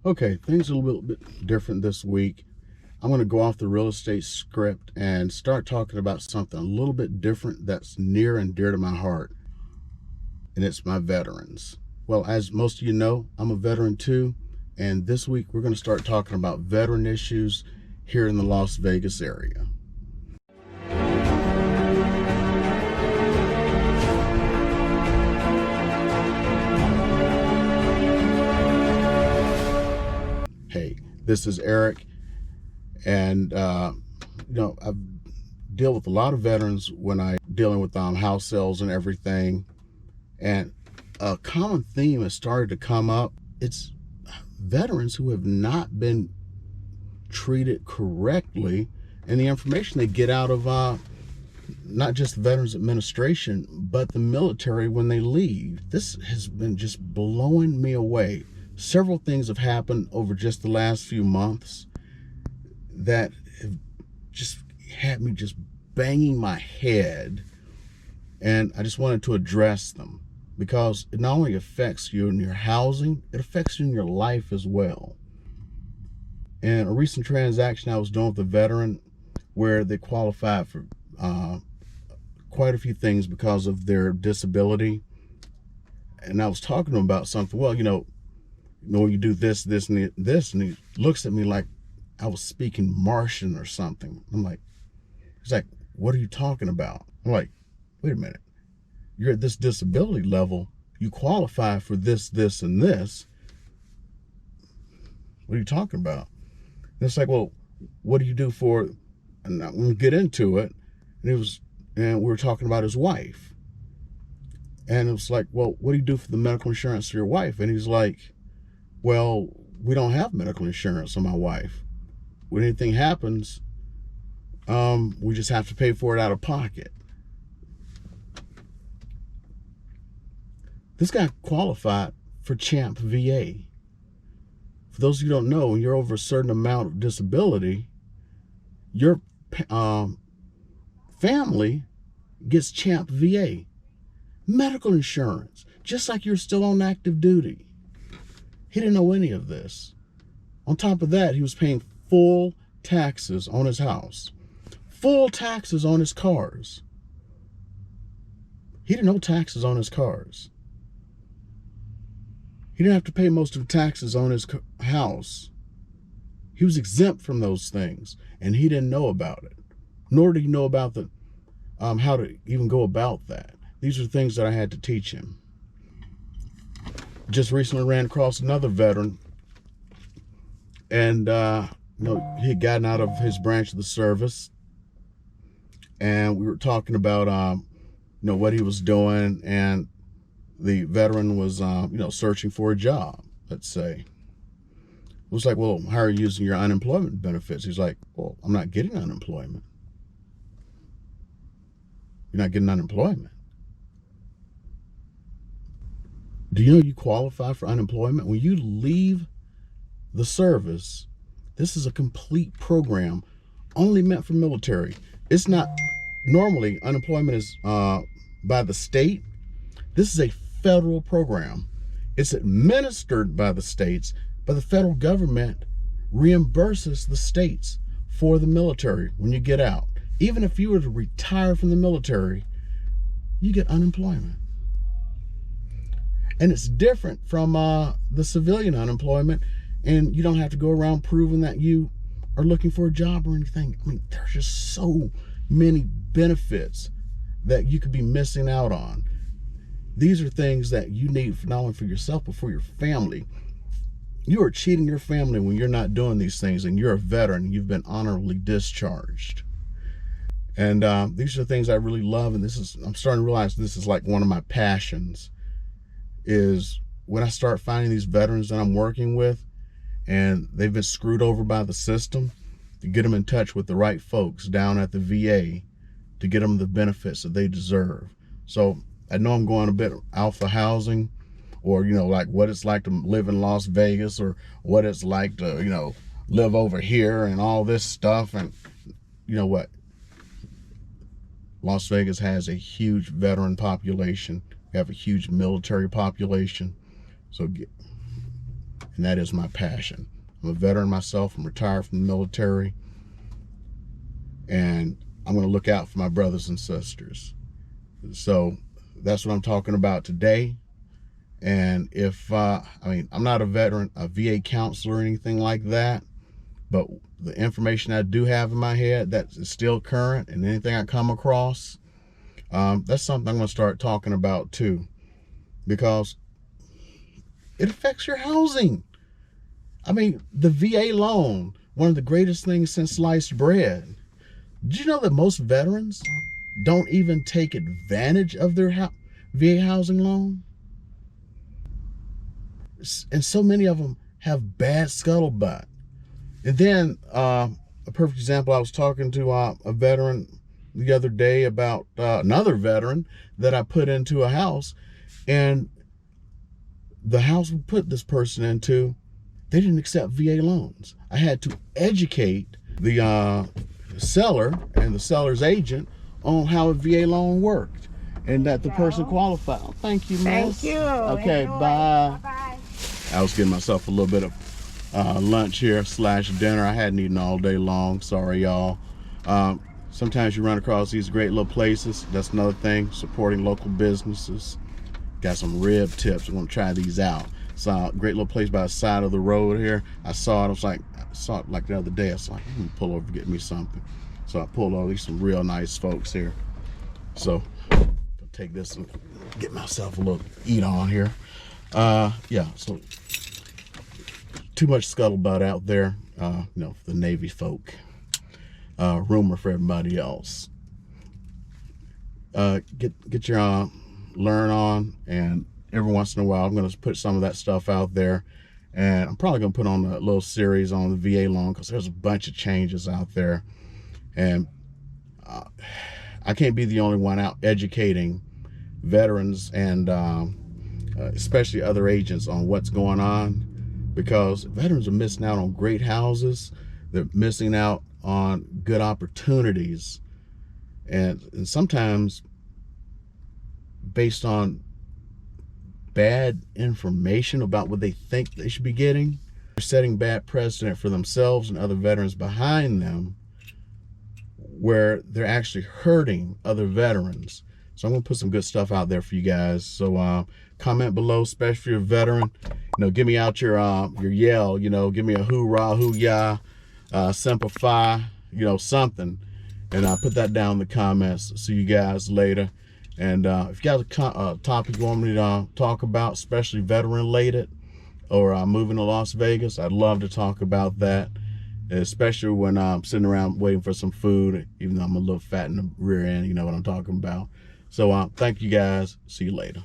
Okay, things are a little bit different this week. I'm going to go off the real estate script and start talking about something a little bit different that's near and dear to my heart, and it's my veterans. Well, as most of you know, I'm a veteran too, and this week we're going to start talking about veteran issues here in the Las Vegas area. Hey, this is Eric, and I deal with a lot of veterans when I dealing with house sales and everything, and a common theme has started to come up. It's veterans who have not been treated correctly, and the information they get out of not just the Veterans Administration, but the military when they leave. This has been just blowing me away. Several things have happened over just the last few months that have just had me just banging my head, and I just wanted to address them because it not only affects you in your housing, it affects you in your life as well. And a recent transaction I was doing with a veteran where they qualified for quite a few things because of their disability. And I was talking to him about something. Well, when you do this, this, and this, and he looks at me like I was speaking Martian or something. He's like, what are you talking about? I'm like, wait a minute. You're at this disability level. You qualify for this, this, and this. What are you talking about? And it's like, well, what do you do for, and I'm going to get into it. And we were talking about his wife. And it was like, well, what do you do for the medical insurance for your wife? And he's like, well, we don't have medical insurance on my wife. When anything happens, we just have to pay for it out of pocket. This guy qualified for CHAMP VA. For those of you who don't know, when you're over a certain amount of disability, your family gets CHAMP VA. Medical insurance, just like you're still on active duty. He didn't know any of this. On top of that, he was paying full taxes on his house, full taxes on his cars. He didn't owe taxes on his cars. He didn't have to pay most of the taxes on his house. He was exempt from those things, and he didn't know about it. Nor did he know about the how to even go about that. These are things that I had to teach him. Just recently ran across another veteran, and he had gotten out of his branch of the service, and we were talking about what he was doing, and the veteran was searching for a job, let's say. It was like, well, how are you using your unemployment benefits? He's like, well, I'm not getting unemployment. You're not getting unemployment. Do you know you qualify for unemployment? When you leave the service, this is a complete program only meant for military. It's not, normally unemployment is by the state. This is a federal program. It's administered by the states, but the federal government reimburses the states for the military when you get out. Even if you were to retire from the military, you get unemployment. And it's different from the civilian unemployment, and you don't have to go around proving that you are looking for a job or anything. I mean, there's just so many benefits that you could be missing out on. These are things that you need not only for yourself, but for your family. You are cheating your family when you're not doing these things, and you're a veteran, you've been honorably discharged. And these are the things I really love, and I'm starting to realize this is like one of my passions, is when I start finding these veterans that I'm working with, and they've been screwed over by the system, to get them in touch with the right folks down at the VA to get them the benefits that they deserve. So I know I'm going a bit alpha housing, or like what it's like to live in Las Vegas, or what it's like to live over here and all this stuff. And you know what, Las Vegas has a huge veteran population. We have a huge military population. So and that is my passion. I'm a veteran myself. I'm retired from the military, and I'm going to look out for my brothers and sisters. So that's what I'm talking about today. And if, I mean, I'm not a veteran, a VA counselor or anything like that, but the information I do have in my head that is still current, and anything I come across, that's something I'm going to start talking about too, because it affects your housing. I mean, the VA loan, one of the greatest things since sliced bread. Did you know that most veterans don't even take advantage of their VA housing loan? And so many of them have bad scuttlebutt. And then a perfect example, I was talking to a veteran the other day about another veteran that I put into a house, and the house we put this person into, they didn't accept VA loans. I had to educate the seller and the seller's agent on how a VA loan worked, and that the person qualified. Oh, thank you, miss. Thank you. Okay, Enjoy. bye. Bye-bye. I was getting myself a little bit of lunch here / dinner. I hadn't eaten all day long. Sorry, y'all. Sometimes you run across these great little places. That's another thing, supporting local businesses. Got some rib tips. I'm gonna try these out. Saw a great little place by the side of the road here. I saw it. I saw it like the other day. I was like, I'm gonna pull over and get me something. So I pulled over. These some real nice folks here. So I'll take this and get myself a little eat on here. Yeah. So too much scuttlebutt out there. You know, for the Navy folk. Rumor for everybody else. Get your learn on, and every once in a while I'm going to put some of that stuff out there, and I'm probably going to put on a little series on the VA loan, because there's a bunch of changes out there, and I can't be the only one out educating veterans and especially other agents on what's going on, because veterans are missing out on great houses. They're missing out on good opportunities, and sometimes based on bad information about what they think they should be getting. They're setting bad precedent for themselves and other veterans behind them, where they're actually hurting other veterans. So I'm gonna put some good stuff out there for you guys. So comment below, especially if you're a veteran. You know, give me out your yell. You know, give me a hoorah, hoo-yah, semper fi, you know, something, and I'll put that down in the comments. See you guys later. And if you got a topic you want me to talk about, especially veteran related, or moving to Las Vegas, I'd love to talk about that, especially when I'm sitting around waiting for some food, even though I'm a little fat in the rear end. You know what I'm talking about. So thank you guys. See you later.